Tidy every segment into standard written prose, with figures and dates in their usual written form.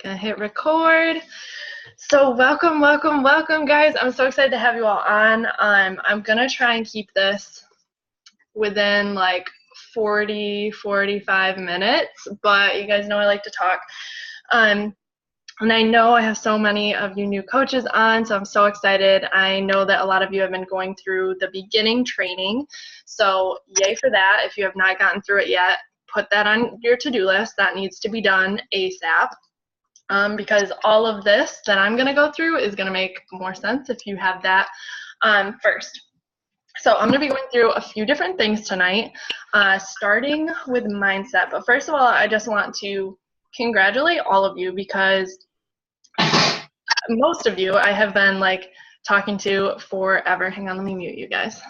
Gonna hit record. So welcome, guys. I'm so excited to have you all on. I'm gonna try and keep this within like 45 minutes, but you guys know I like to talk. And I know I have so many of you new coaches on, so I'm so excited. I know that a lot of you have been going through the beginning training, so yay for that. If you have not gotten through it yet, put that on your to-do list. That needs to be done ASAP. Because all of this that I'm going to go through is going to make more sense if you have that first. So I'm going to be going through a few different things tonight, starting with mindset. But first of all, I just want to congratulate all of you because most of you I have been like talking to forever. Hang on, let me mute you guys.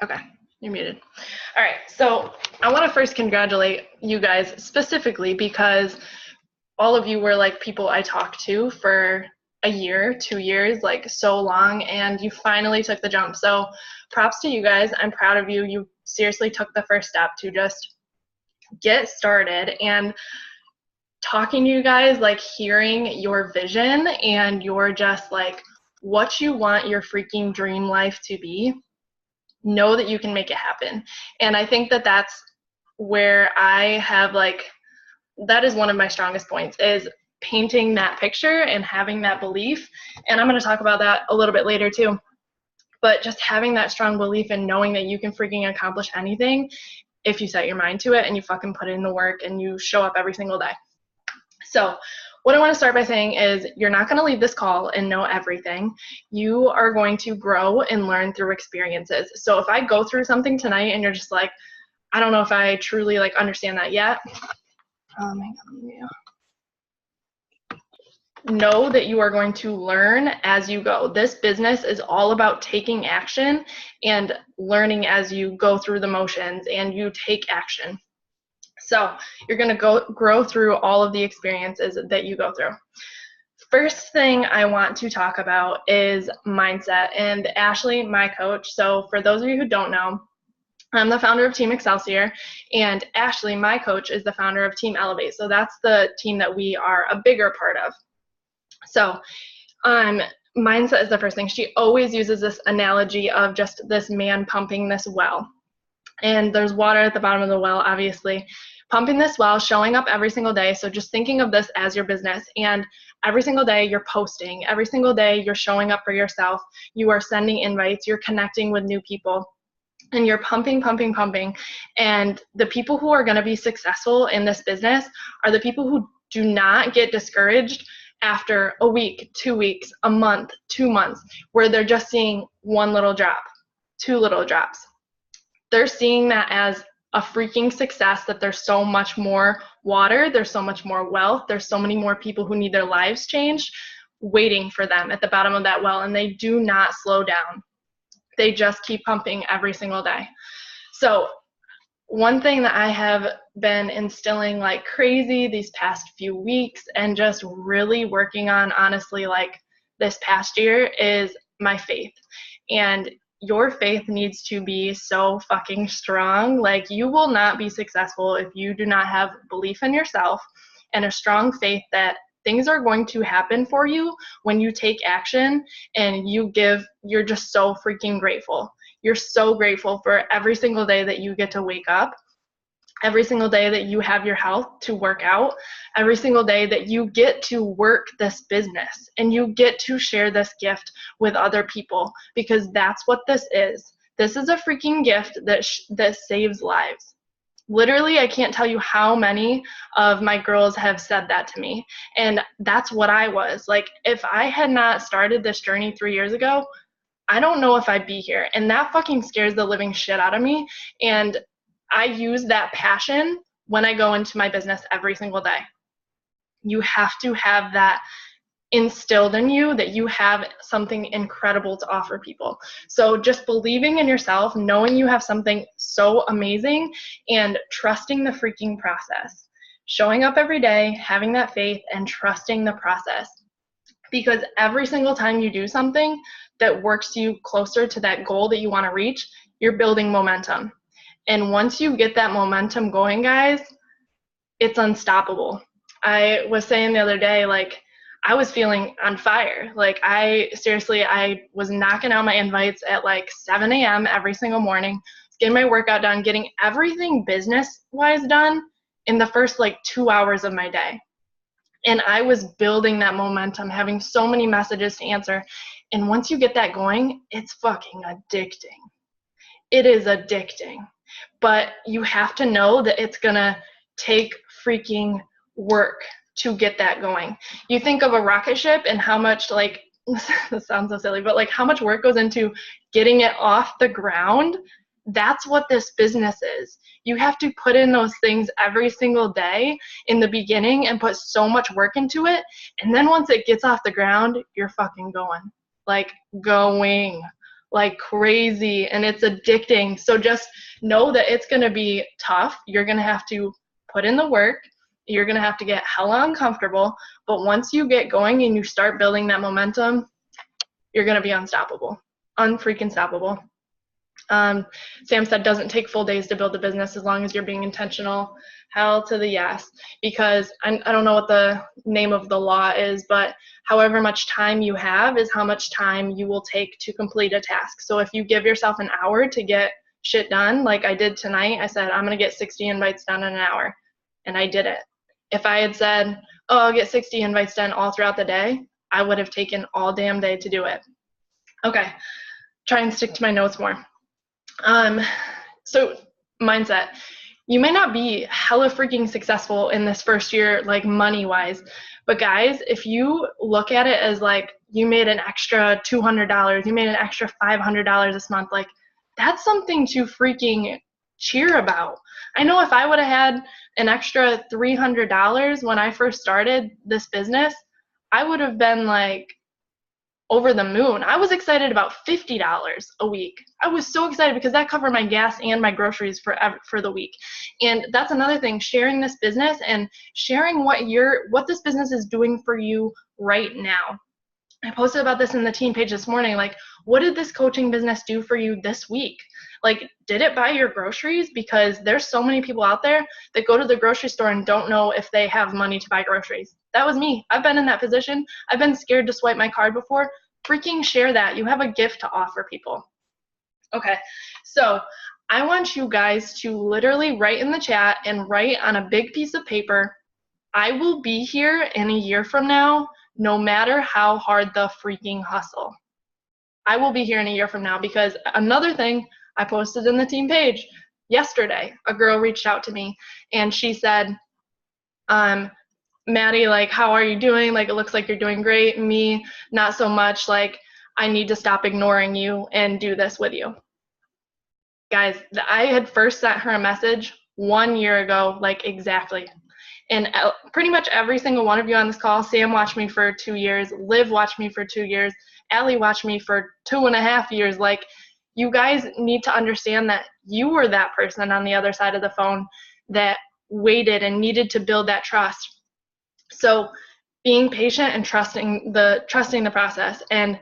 Okay. You're muted. All right, so I want to first congratulate you guys specifically because all of you were like people I talked to for a year, 2 years, like so long, and you finally took the jump. So props to you guys. I'm proud of you. You seriously took the first step to just get started. And talking to you guys, like hearing your vision and your just like what you want your freaking dream life to be, know that you can make it happen. And I think that that's where I have like, that is one of my strongest points, is painting that picture and having that belief. And I'm going to talk about that a little bit later too. But just having that strong belief and knowing that you can freaking accomplish anything if you set your mind to it and you fucking put in the work and you show up every single day. So what I want to start by saying is you're not going to leave this call and know everything. You are going to grow and learn through experiences. So if I go through something tonight and you're just like, I don't know if I truly like understand that yet, know that you are going to learn as you go. This business is all about taking action and learning as you go through the motions and you take action. So you're going to grow through all of the experiences that you go through. First thing I want to talk about is mindset. And Ashley, my coach, so for those of you who don't know, I'm the founder of Team Excelsior, and Ashley, my coach, is the founder of Team Elevate. So that's the team that we are a bigger part of. So mindset is the first thing. She always uses this analogy of just this man pumping this well. And there's water at the bottom of the well, obviously. Pumping this well, showing up every single day. So just thinking of this as your business. And every single day you're posting. Every single day you're showing up for yourself. You are sending invites. You're connecting with new people. And you're pumping. And the people who are going to be successful in this business are the people who do not get discouraged after a week, 2 weeks, a month, 2 months, where they're just seeing one little drop, 2 little drops. They're seeing that as a freaking success, that there's so much more water, there's so much more wealth, there's so many more people who need their lives changed waiting for them at the bottom of that well, and they do not slow down. They just keep pumping every single day. So one thing that I have been instilling like crazy these past few weeks and just really working on, honestly, like this past year, is my faith. And your faith needs to be so fucking strong. Like, you will not be successful if you do not have belief in yourself and a strong faith that things are going to happen for you when you take action and you're just so freaking grateful. You're so grateful for every single day that you get to wake up, every single day that you have your health to work out, every single day that you get to work this business and you get to share this gift with other people, because that's what this is. This is a freaking gift that saves lives. Literally, I can't tell you how many of my girls have said that to me. And that's what I was. Like, if I had not started this journey 3 years ago, I don't know if I'd be here. And that fucking scares the living shit out of me. And I use that passion when I go into my business every single day. You have to have that instilled in you, that you have something incredible to offer people. So just believing in yourself, knowing you have something so amazing, and trusting the freaking process. Showing up every day, having that faith, and trusting the process. Because every single time you do something that works you closer to that goal that you want to reach, you're building momentum. And once you get that momentum going, guys, it's unstoppable. I was saying the other day, like, I was feeling on fire. Like, I was knocking out my invites at like 7 a.m. every single morning, getting my workout done, getting everything business-wise done in the first like 2 hours of my day. And I was building that momentum, having so many messages to answer. And once you get that going, it's fucking addicting. It is addicting. But you have to know that it's going to take freaking work to get that going. You think of a rocket ship and how much, like, this sounds so silly, but like how much work goes into getting it off the ground. That's what this business is. You have to put in those things every single day in the beginning and put so much work into it. And then once it gets off the ground, you're fucking going. Like, going like crazy, and it's addicting. So just know that it's going to be tough. You're going to have to put in the work. You're going to have to get hella uncomfortable. But once you get going and you start building that momentum, you're going to be unstoppable. Unfreaking stoppable. Sam said, doesn't take full days to build a business as long as you're being intentional. Hell to the yes. Because I don't know what the name of the law is, but however much time you have is how much time you will take to complete a task. So if you give yourself an hour to get shit done, like I did tonight, I said, I'm going to get 60 invites done in an hour. And I did it. If I had said, oh, I'll get 60 invites done all throughout the day, I would have taken all damn day to do it. Okay. Try and stick to my notes more. So mindset, you may not be hella freaking successful in this first year, like money wise, but guys, if you look at it as like you made an extra $200, you made an extra $500 this month, like that's something to freaking cheer about. I know if I would have had an extra $300 when I first started this business, I would have been like over the moon. I was excited about $50 a week. I was so excited because that covered my gas and my groceries for the week. And that's another thing, sharing this business and sharing what this business is doing for you right now. I posted about this in the team page this morning. Like, what did this coaching business do for you this week? Like, did it buy your groceries? Because there's so many people out there that go to the grocery store and don't know if they have money to buy groceries. That was me. I've been in that position. I've been scared to swipe my card before. Freaking share that. You have a gift to offer people. Okay, so I want you guys to literally write in the chat and write on a big piece of paper, I will be here in a year from now, no matter how hard the freaking hustle. I will be here in a year from now, because another thing I posted in the team page yesterday, a girl reached out to me and she said, Maddie, like, how are you doing? Like, it looks like you're doing great. Me, not so much. Like, I need to stop ignoring you and do this with you. Guys, I had first sent her a message 1 year ago, like exactly. And pretty much every single one of you on this call, Sam watched me for 2 years, Liv watched me for 2 years, Allie watched me for 2.5 years. Like, you guys need to understand that you were that person on the other side of the phone that waited and needed to build that trust. So being patient and trusting the process, and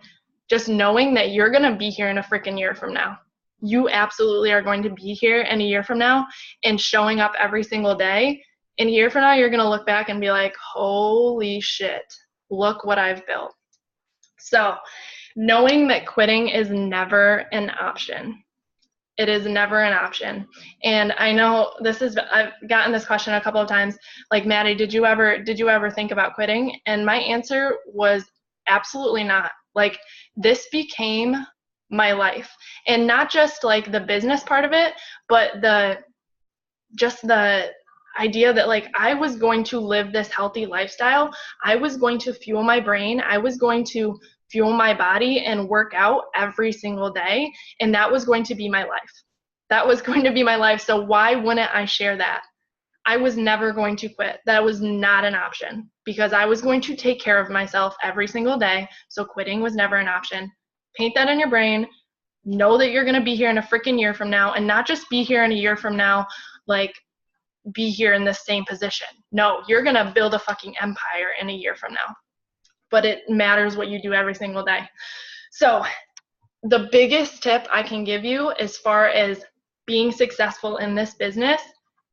just knowing that you're going to be here in a freaking year from now. You absolutely are going to be here in a year from now, and showing up every single day. In a year from now, you're going to look back and be like, holy shit, look what I've built. So knowing that quitting is never an option. It is never an option. And I know I've gotten this question a couple of times, like, Maddie, did you ever think about quitting? And my answer was absolutely not. Like, this became my life. And not just like the business part of it, but the idea that, like, I was going to live this healthy lifestyle. I was going to fuel my brain. I was going to fuel my body and work out every single day. And that was going to be my life. That was going to be my life. So why wouldn't I share that? I was never going to quit. That was not an option, because I was going to take care of myself every single day. So quitting was never an option. Paint that in your brain. Know that you're going to be here in a freaking year from now, and not just be here in a year from now, like, be here in the same position. No, you're going to build a fucking empire in a year from now. But it matters what you do every single day. So the biggest tip I can give you as far as being successful in this business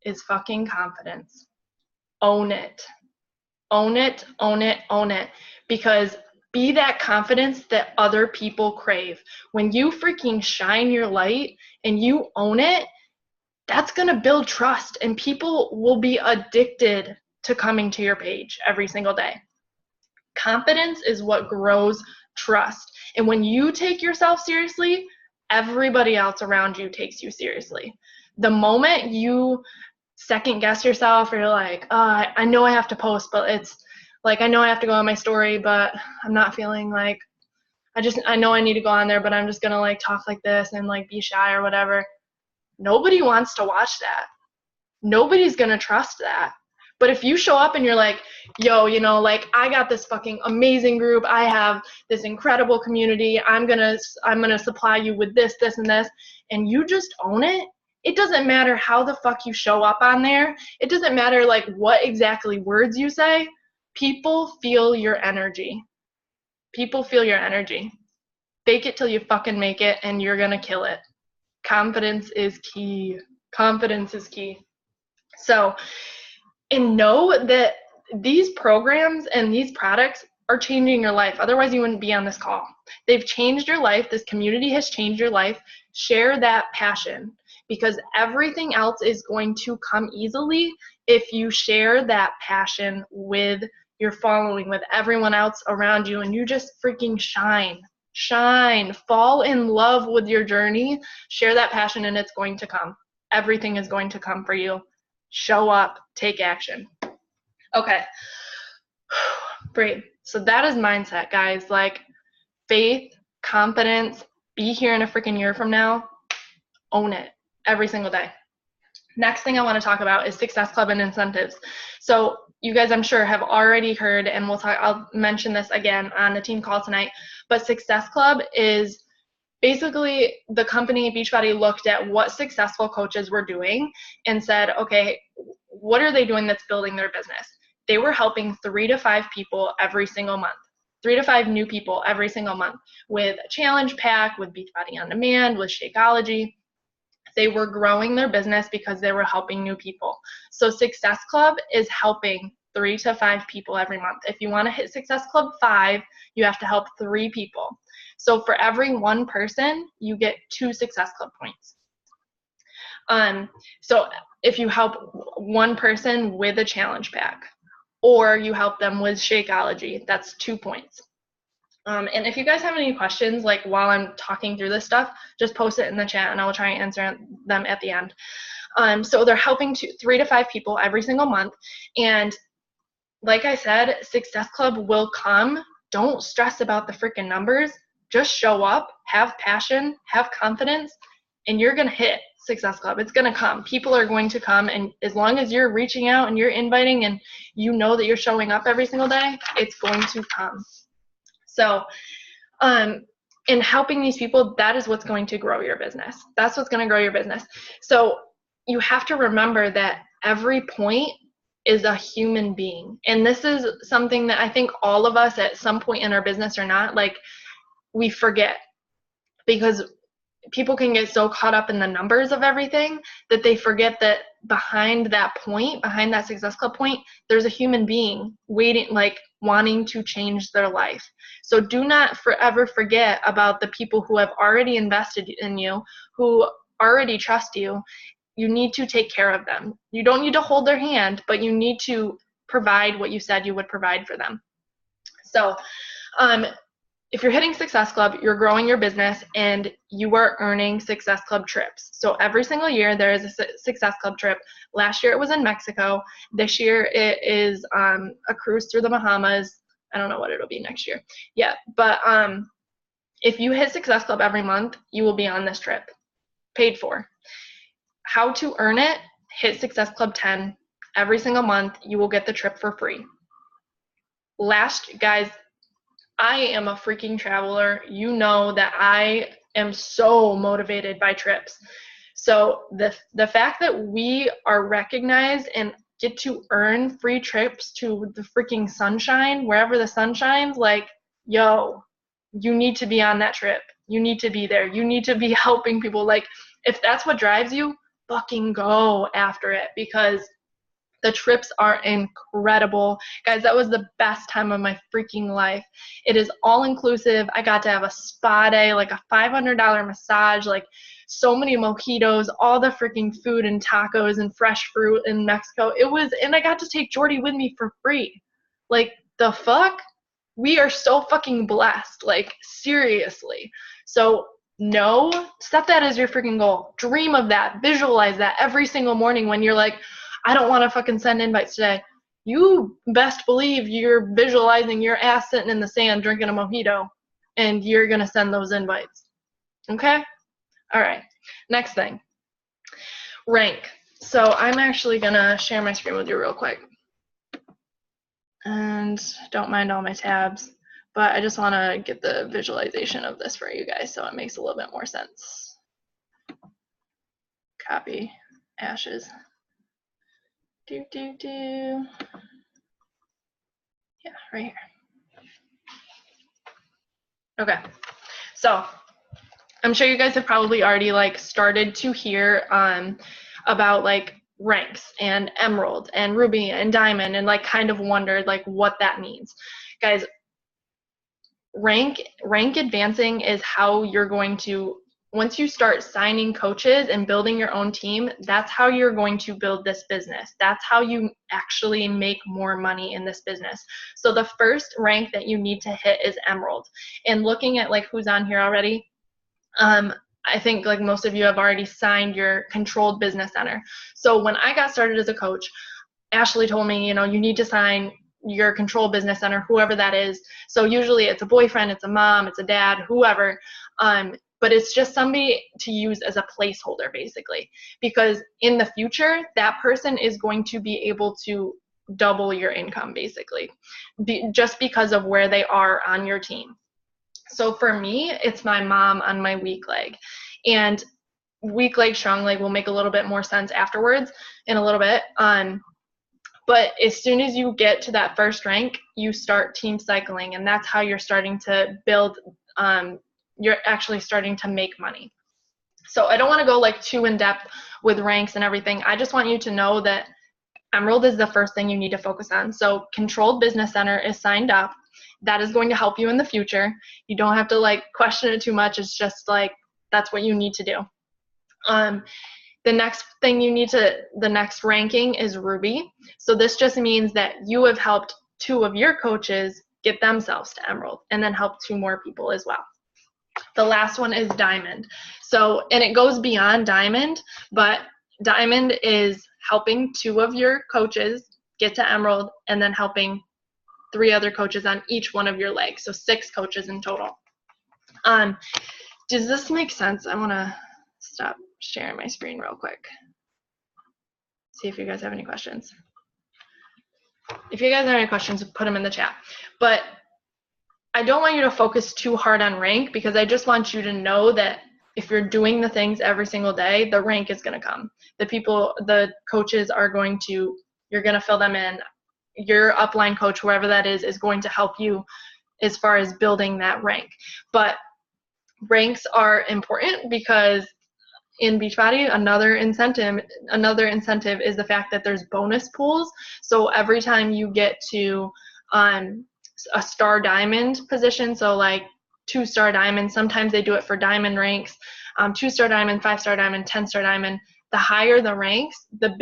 is fucking confidence. Own it. Own it, own it, own it. Because be that confidence that other people crave. When you freaking shine your light and you own it, that's going to build trust, and people will be addicted to coming to your page every single day. Confidence is what grows trust. And when you take yourself seriously, everybody else around you takes you seriously. The moment you second guess yourself, or you're like, I know I have to post, but it's like, I know I have to go on my story, but I'm not feeling like, I know I need to go on there, but I'm just going to like talk like this and like be shy or whatever. Nobody wants to watch that. Nobody's going to trust that. But if you show up and you're like, yo, you know, like, I got this fucking amazing group. I have this incredible community. I'm going to supply you with this, this, and this. And you just own it. It doesn't matter how the fuck you show up on there. It doesn't matter like what exactly words you say. People feel your energy. People feel your energy. Fake it till you fucking make it, and you're going to kill it. Confidence is key. Confidence is key. So, and know that these programs and these products are changing your life. Otherwise, you wouldn't be on this call. They've changed your life. This community has changed your life. Share that passion, because everything else is going to come easily if you share that passion with your following, with everyone else around you, and you just freaking shine. Shine. Fall in love with your journey. Share that passion, and it's going to come. Everything is going to come for you. Show up. Take action. Okay. Great. So that is mindset, guys. Like, faith, confidence, be here in a freaking year from now. Own it every single day. Next thing I want to talk about is Success Club and incentives. So you guys, I'm sure, have already heard, and I'll mention this again on the team call tonight, but Success Club is basically the company Beachbody looked at what successful coaches were doing and said, okay, what are they doing that's building their business? They were helping 3 to 5 people every single month. 3 to 5 new people every single month with a challenge pack, with Beachbody On Demand, with Shakeology. They were growing their business because they were helping new people. So Success Club is helping 3 to 5 people every month. If you want to hit Success Club 5, you have to help 3 people. So for every 1 person, you get 2 Success Club points. So if you help 1 person with a challenge pack, or you help them with Shakeology, that's 2 points. And if you guys have any questions, like while I'm talking through this stuff, just post it in the chat and I will try and answer them at the end. So they're helping 3 to 5 people every single month. And like I said, Success Club will come. Don't stress about the freaking numbers. Just show up, have passion, have confidence, and you're going to hit Success Club. It's going to come. People are going to come. And as long as you're reaching out and you're inviting and you know that you're showing up every single day, it's going to come. So, in helping these people, that is what's going to grow your business. That's what's going to grow your business. So you have to remember that every point is a human being. And this is something that I think all of us at some point in our business or not, like, we forget, because people can get so caught up in the numbers of everything that they forget that behind that point, behind that Success Club point, there's a human being waiting, like wanting to change their life. So do not forever forget about the people who have already invested in you, who already trust you. You need to take care of them. You don't need to hold their hand, but you need to provide what you said you would provide for them. So, if you're hitting Success Club, you're growing your business and you are earning Success Club trips. So every single year there is a Success Club trip. Last year it was in Mexico. This year it is a cruise through the Bahamas. I don't know what it'll be next year yet. But if you hit Success Club every month, you will be on this trip, paid for. How to earn it? Hit Success Club 10. Every single month you will get the trip for free. Guys, I am a freaking traveler. You know that I am so motivated by trips. So the fact that we are recognized and get to earn free trips to the freaking sunshine, wherever the sun shines, like, yo, you need to be on that trip. You need to be there. You need to be helping people. Like, if that's what drives you, fucking go after it, because the trips are incredible. Guys, that was the best time of my freaking life. It is all inclusive. I got to have a spa day, like a $500 massage, like so many mojitos, all the freaking food and tacos and fresh fruit in Mexico. And I got to take Jordy with me for free. Like, the fuck? We are so fucking blessed. Like, seriously. So, no, set that as your freaking goal. Dream of that. Visualize that every single morning when you're like, I don't want to fucking send invites today. You best believe you're visualizing your ass sitting in the sand drinking a mojito, and you're going to send those invites. Okay? All right. Next thing. Rank. So I'm actually going to share my screen with you real quick. And don't mind all my tabs, but I just want to get the visualization of this for you guys so it makes a little bit more sense. Copy. Ashes. Yeah, right here. Okay, so I'm sure you guys have probably already like started to hear about like ranks and emerald and ruby and diamond, and like kind of wondered like what that means. Guys, rank advancing is how you're going to, once you start signing coaches and building your own team, that's how you're going to build this business. That's how you actually make more money in this business. So the first rank that you need to hit is emerald. And looking at like who's on here already, I think like most of you have already signed your controlled business center. So when I got started as a coach, Ashley told me, you know, you need to sign your controlled business center, whoever that is. So usually it's a boyfriend, it's a mom, it's a dad, whoever. But it's just somebody to use as a placeholder, basically, because in the future, that person is going to be able to double your income, basically, just because of where they are on your team. So for me, it's my mom on my weak leg. And weak leg, strong leg will make a little bit more sense afterwards in a little bit. But as soon as you get to that first rank, you start team cycling, and that's how you're starting to build, you're actually starting to make money. So I don't want to go like too in depth with ranks and everything. I just want you to know that emerald is the first thing you need to focus on. So controlled business center is signed up. That is going to help you in the future. You don't have to like question it too much. It's just like, that's what you need to do. The next thing the next ranking is Ruby. So this just means that you have helped 2 of your coaches get themselves to emerald, and then help 2 more people as well. The last one is Diamond. So, and it goes beyond Diamond, but Diamond is helping 2 of your coaches get to emerald, and then helping 3 other coaches on each one of your legs. So 6 coaches in total. Does this make sense? I want to stop sharing my screen real quick. See if you guys have any questions. If you guys have any questions, put them in the chat. But I don't want you to focus too hard on rank, because I just want you to know that if you're doing the things every single day, the rank is going to come. The coaches are going to, you're going to fill them in. Your upline coach, whoever that is going to help you as far as building that rank. But ranks are important because in Beachbody, another incentive is the fact that there's bonus pools. So every time you get to a star diamond position, so like 2-star diamond, sometimes they do it for diamond ranks, 2-star diamond, 5-star diamond, 10-star diamond. The higher the ranks, the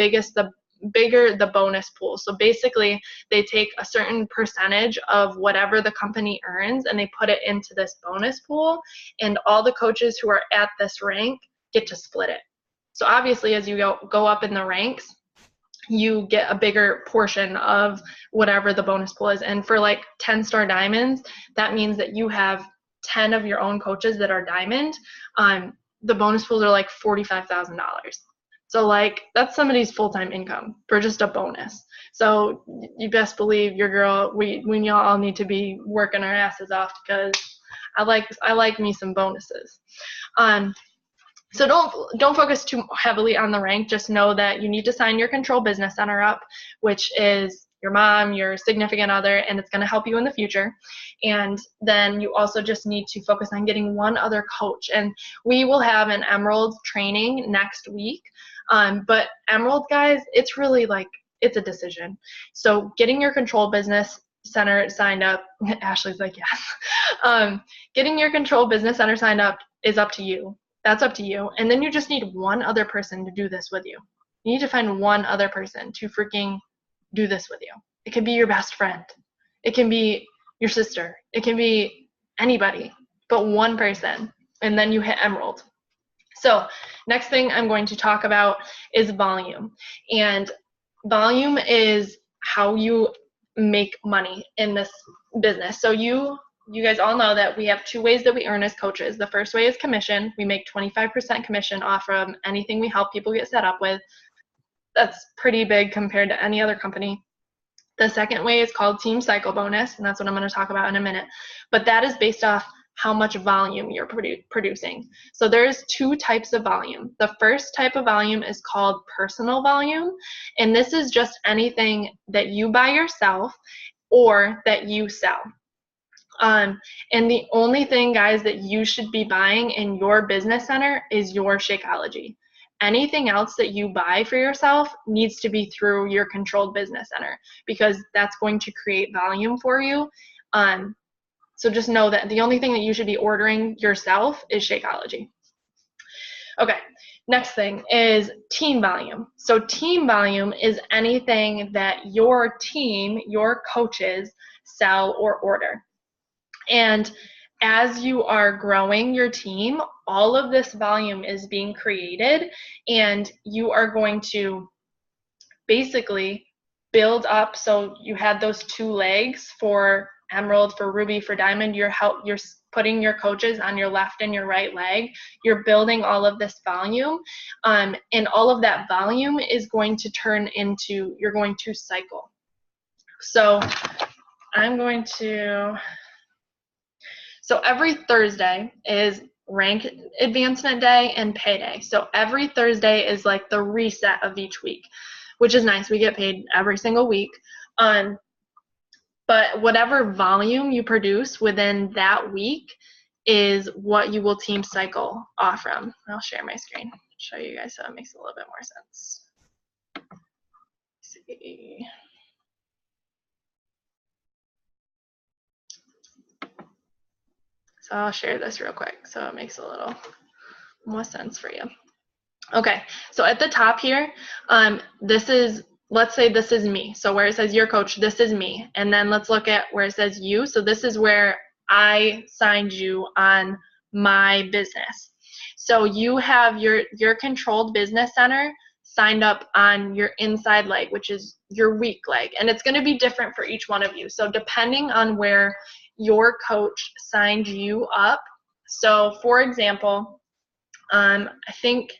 bigger the bonus pool. So basically, they take a certain percentage of whatever the company earns and they put it into this bonus pool, and all the coaches who are at this rank get to split it. So obviously, as you go up in the ranks, you get a bigger portion of whatever the bonus pool is. And for like 10-star diamonds, that means that you have 10 of your own coaches that are diamond. The bonus pools are like $45,000. So like, that's somebody's full-time income for just a bonus. So you best believe your girl, we all need to be working our asses off, because I like me some bonuses. So don't focus too heavily on the rank. Just know that you need to sign your control business center up, which is your mom, your significant other, and it's going to help you in the future. And then you also just need to focus on getting one other coach. And we will have an Emerald training next week. But Emerald, guys, it's really like, it's a decision. So getting your Control Business Center signed up, Ashley's like, yes. Getting your Control Business Center signed up is up to you. That's up to you. And then you just need one other person to do this with you. You need to find one other person to freaking do this with you. It can be your best friend. It can be your sister. It can be anybody, but one person. And then you hit Emerald. So next thing I'm going to talk about is volume. And volume is how you make money in this business. So you guys all know that we have two ways that we earn as coaches. The first way is commission. We make 25% commission off from anything we help people get set up with. That's pretty big compared to any other company. The second way is called Team Cycle Bonus, and that's what I'm going to talk about in a minute. But that is based off how much volume you're producing. So there's two types of volume. The first type of volume is called personal volume, and this is just anything that you buy yourself or that you sell. And the only thing, guys, that you should be buying in your business center is your Shakeology. Anything else that you buy for yourself needs to be through your controlled business center, because that's going to create volume for you. So just know that the only thing that you should be ordering yourself is Shakeology. Okay, next thing is team volume. So team volume is anything that your team, your coaches, sell or order. And as you are growing your team, all of this volume is being created, and you are going to basically build up. So you had those two legs for Emerald, for Ruby, for Diamond. You're putting your coaches on your left and your right leg. You're building all of this volume, and all of that volume is going to turn into, you're going to cycle. So I'm going to, so every Thursday is rank advancement day and payday. So every Thursday is like the reset of each week, which is nice. We get paid every single week. But whatever volume you produce within that week is what you will team cycle off from. I'll share my screen, show you guys so it makes a little bit more sense. Let's see. So I'll share this real quick so it makes a little more sense for you. Okay, so at the top here, this is, let's say this is me. So where it says your coach, this is me. And then let's look at where it says you. So this is where I signed you on my business. So you have your controlled business center signed up on your inside leg, which is your weak leg. And it's going to be different for each one of you. So depending on where your coach signed you up. So for example, I think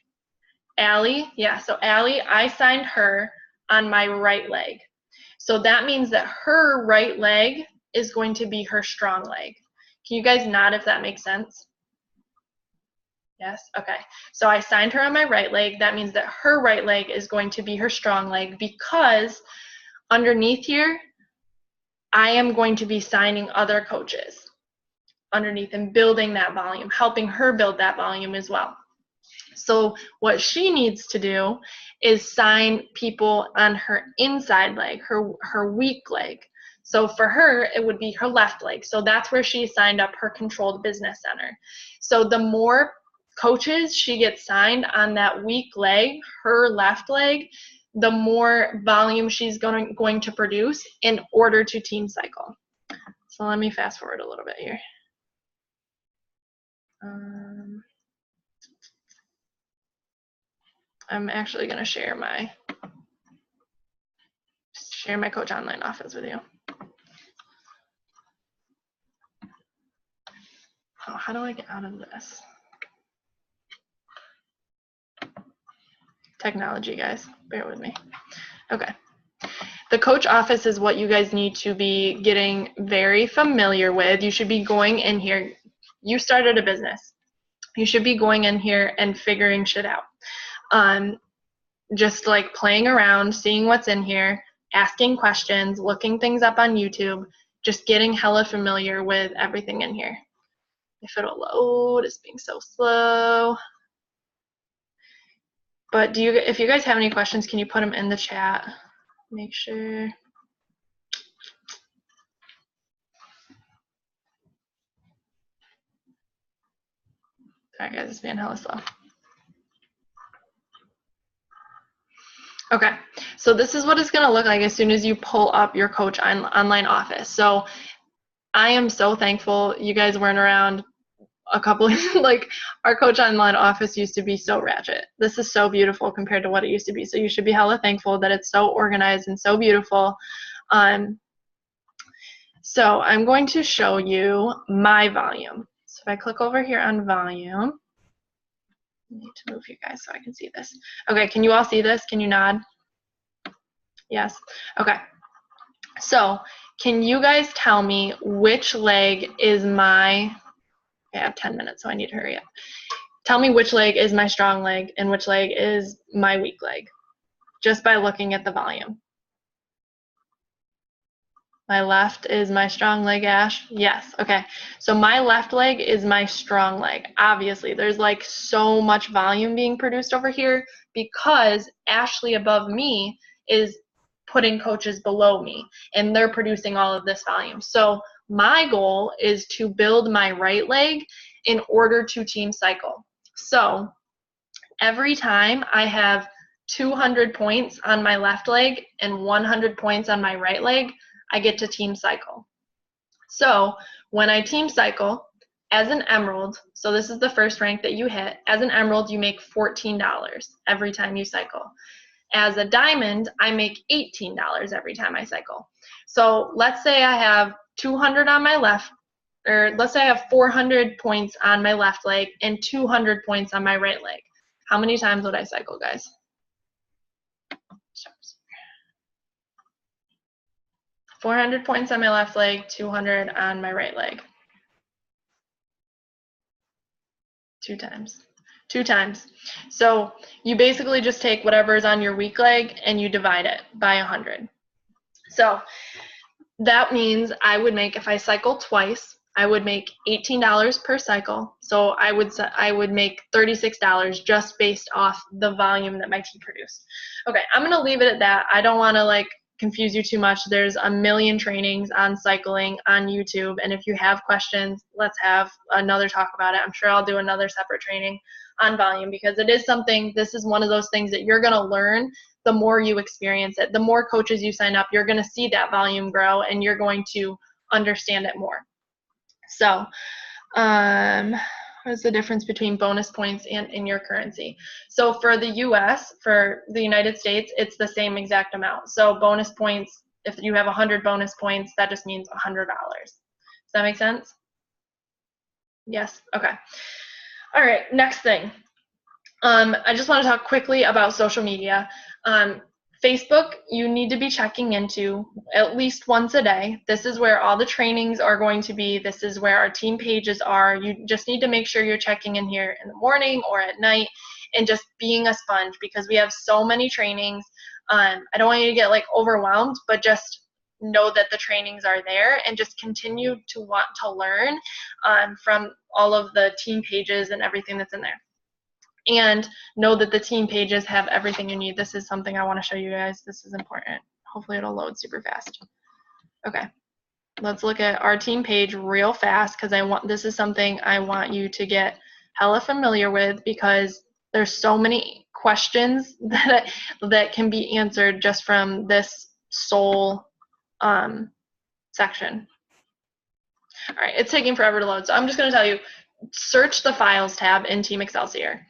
Allie, so Allie, I signed her on my right leg. So that means that her right leg is going to be her strong leg. Can you guys nod if that makes sense? Yes? Okay. So I signed her on my right leg. That means that her right leg is going to be her strong leg, because underneath here, I am going to be signing other coaches underneath and building that volume, helping her build that volume as well. So what she needs to do is sign people on her inside leg, her weak leg. So for her, it would be her left leg. So that's where she signed up her controlled business center. So the more coaches she gets signed on that weak leg, her left leg, the more volume she's going to produce in order to team cycle. So let me fast forward a little bit here. I'm actually going to share my Coach Online Office with you. Oh, how do I get out of this? Technology, guys, bear with me. Okay. The Coach Office is what you guys need to be getting very familiar with. You should be going in here. You started a business. You should be going in here and figuring shit out. Just like playing around, seeing what's in here, asking questions, looking things up on YouTube, just getting hella familiar with everything in here. If it'll load, it's being so slow. But if you guys have any questions, can you put them in the chat? Make sure. Sorry guys, it's being hella slow. Okay, so this is what it's gonna look like as soon as you pull up your Coach Online Office. So I am so thankful you guys weren't around a couple like our Coach Online Office used to be so ratchet. This is so beautiful compared to what it used to be. So you should be hella thankful that it's so organized and so beautiful. So I'm going to show you my volume. So if I click over here on volume, I need to move you guys so I can see this. Okay, can you all see this? Can you nod? Yes. Okay. So can you guys tell me which leg is my, I have 10 minutes, so I need to hurry up. Tell me which leg is my strong leg and which leg is my weak leg, just by looking at the volume. My left is my strong leg, Ash? Yes, okay. So my left leg is my strong leg. Obviously, there's like so much volume being produced over here because Ashley above me is putting coaches below me and they're producing all of this volume. So my goal is to build my right leg in order to team cycle. So every time I have 200 points on my left leg and 100 points on my right leg, I get to team cycle. So when I team cycle as an emerald, so this is the first rank that you hit, as an emerald you make $14 every time you cycle. As a diamond, I make $18 every time I cycle. So let's say I have 200 on my left, or let's say I have 400 points on my left leg and 200 points on my right leg. How many times would I cycle, guys? 400 points on my left leg, 200 on my right leg. 2 times. 2 times. So you basically just take whatever is on your weak leg and you divide it by 100. So that means I would make, if I cycle twice, I would make $18 per cycle. So I would make $36 just based off the volume that my team produced. Okay, I'm going to leave it at that. I don't want to like confuse you too much. There's a million trainings on cycling on YouTube, and if you have questions, let's have another talk about it. I'm sure I'll do another separate training on volume because it is something, this is one of those things that you're going to learn the more you experience it. The more coaches you sign up, you're going to see that volume grow and you're going to understand it more. So what is the difference between bonus points and in your currency? So for the US, for the United States, it's the same exact amount. So bonus points, if you have 100 bonus points, that just means $100. Does that make sense? Yes? Okay. All right, next thing. I just want to talk quickly about social media. Facebook, you need to be checking into at least once a day. This is where all the trainings are going to be. This is where our team pages are. You just need to make sure you're checking in here in the morning or at night and just being a sponge because we have so many trainings. I don't want you to get like overwhelmed, but just know that the trainings are there and just continue to want to learn from all of the team pages and everything that's in there. And know that the team pages have everything you need. This is something I want to show you guys. This is important. Hopefully it'll load super fast. Okay, let's look at our team page real fast because this is something I want you to get hella familiar with because there's so many questions that can be answered just from this sole section. All right, it's taking forever to load, so I'm just going to tell you, search the Files tab in Team Excelsior.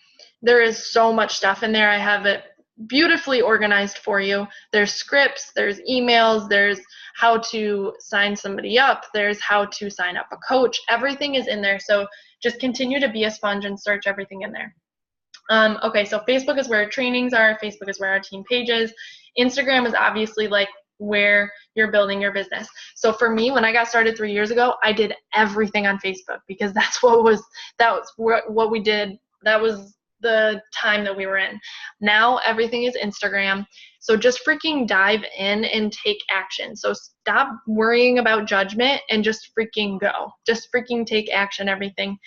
There is so much stuff in there. I have it beautifully organized for you. There's scripts, there's emails, there's how to sign somebody up, there's how to sign up a coach. Everything is in there, so just continue to be a sponge and search everything in there. Okay, so Facebook is where our trainings are. Facebook is where our team page is. Instagram is obviously like where you're building your business. So for me, when I got started 3 years ago, I did everything on Facebook because what we did. That was the time that we were in. Now everything is Instagram. So just freaking dive in and take action. So stop worrying about judgment and just freaking go. Just freaking take action, everything,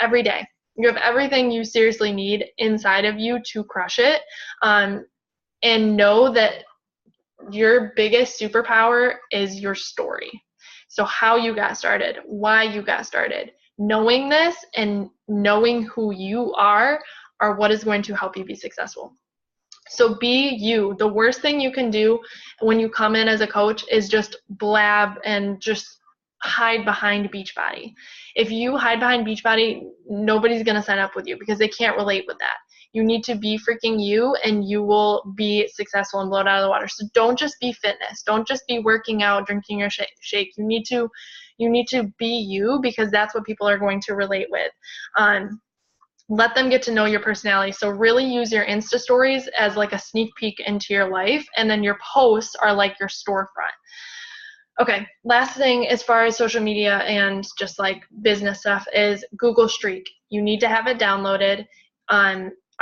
every day. You have everything you seriously need inside of you to crush it. And know that your biggest superpower is your story. So how you got started, why you got started. Knowing this and knowing who you are what is going to help you be successful. So be you. The worst thing you can do when you come in as a coach is just blab and just hide behind Beachbody. If you hide behind Beachbody, nobody's going to sign up with you because they can't relate with that. You need to be freaking you, and you will be successful and blow it out of the water. So don't just be fitness. Don't just be working out, drinking your shake. You need to be you, because that's what people are going to relate with. Let them get to know your personality. So really use your Insta stories as like a sneak peek into your life, and then your posts are like your storefront. Okay, last thing as far as social media and just like business stuff is Google Streak. You need to have it downloaded.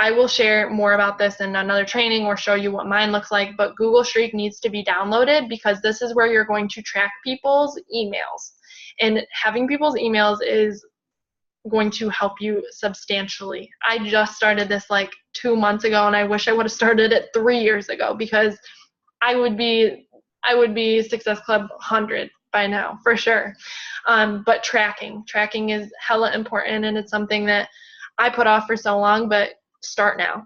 I will share more about this in another training or show you what mine looks like, but Google Streak needs to be downloaded because this is where you're going to track people's emails. And having people's emails is going to help you substantially. I just started this like 2 months ago, and I wish I would have started it 3 years ago, because I would be Success Club 100 by now for sure. But tracking is hella important, and it's something that I put off for so long, but start now.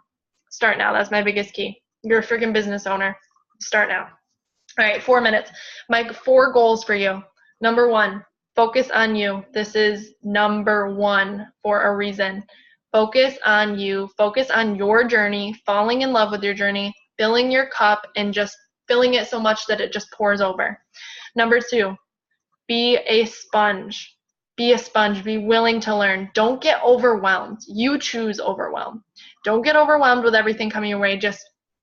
That's my biggest key. You're a freaking business owner. Start now. All right, 4 minutes. My 4 goals for you. Number 1, focus on you. This is number 1 for a reason. Focus on you. Focus on your journey, falling in love with your journey, filling your cup, and just filling it so much that it just pours over. Number 2, be a sponge. Be a sponge. Be willing to learn. Don't get overwhelmed. You choose overwhelm. Don't get overwhelmed with everything coming your way. Just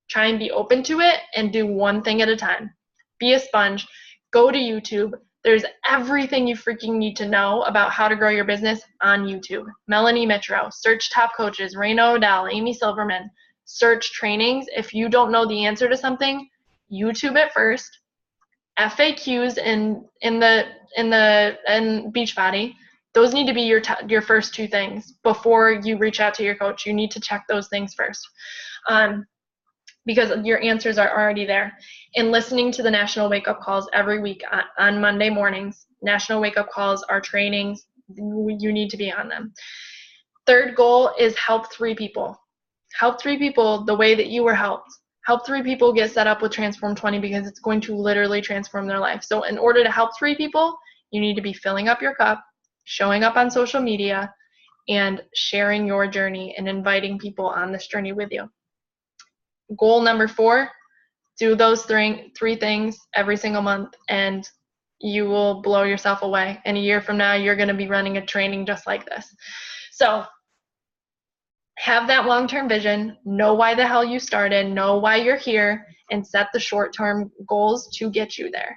try and be open to it and do one thing at a time. Be a sponge. Go to YouTube. There's everything you freaking need to know about how to grow your business on YouTube. Melanie Mitro. Search top coaches. Raina O'Dell. Amy Silverman. Search trainings. If you don't know the answer to something, YouTube it first. FAQs in Beachbody, those need to be your first 2 things before you reach out to your coach. You need to check those things first, because your answers are already there. And listening to the National Wake Up Calls every week on Monday mornings. National Wake Up Calls are trainings. You need to be on them. 3rd goal is help 3 people. Help 3 people the way that you were helped. Help 3 people get set up with Transform 20, because it's going to literally transform their life. So in order to help 3 people, you need to be filling up your cup, showing up on social media, and sharing your journey and inviting people on this journey with you. Goal number 4, do those 3 things every single month, and you will blow yourself away. And a year from now, you're going to be running a training just like this. So have that long-term vision, know why the hell you started, know why you're here, and set the short-term goals to get you there.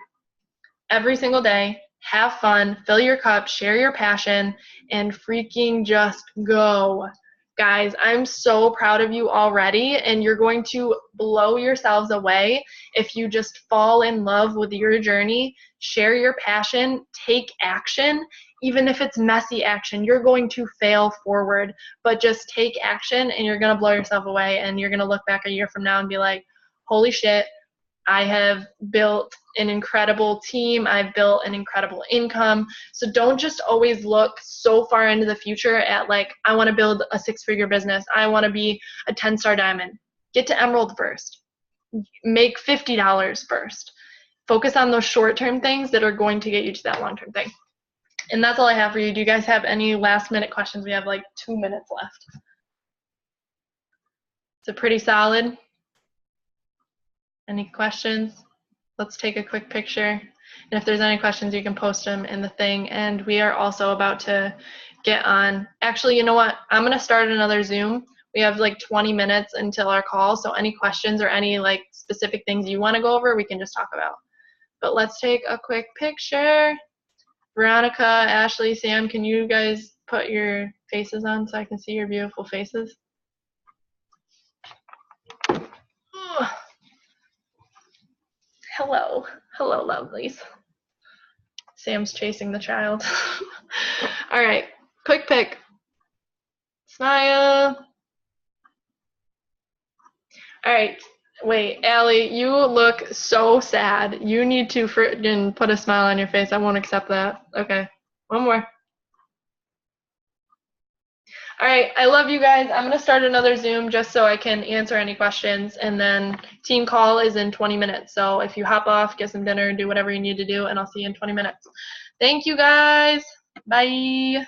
Every single day, have fun, fill your cup, share your passion, and freaking just go. Guys, I'm so proud of you already, and you're going to blow yourselves away if you just fall in love with your journey, share your passion, take action. Even if it's messy action, you're going to fail forward, but just take action, and you're going to blow yourself away, and you're going to look back a year from now and be like, holy shit, I have built an incredible team. I've built an incredible income. So don't just always look so far into the future at like, I want to build a 6-figure business. I want to be a 10-star diamond. Get to Emerald first. Make $50 first. Focus on those short-term things that are going to get you to that long-term thing. And that's all I have for you. Do you guys have any last-minute questions? We have like 2 minutes left. It's pretty solid. Any questions? Let's take a quick picture. And if there's any questions, you can post them in the thing. And we are also about to get on. Actually, you know what? I'm going to start another Zoom. We have like 20 minutes until our call. So any questions or any like specific things you want to go over, we can just talk about. But let's take a quick picture. Veronica, Ashley, Sam, can you guys put your faces on so I can see your beautiful faces? hello. Hello, lovelies. Sam's chasing the child. All right, quick pick. Snaya. All right, wait, Allie, you look so sad. You need to friggin' put a smile on your face. I won't accept that. Okay, one more. All right, I love you guys. I'm going to start another Zoom just so I can answer any questions, and then team call is in 20 minutes. So if you hop off, get some dinner, do whatever you need to do, and I'll see you in 20 minutes. Thank you guys. Bye.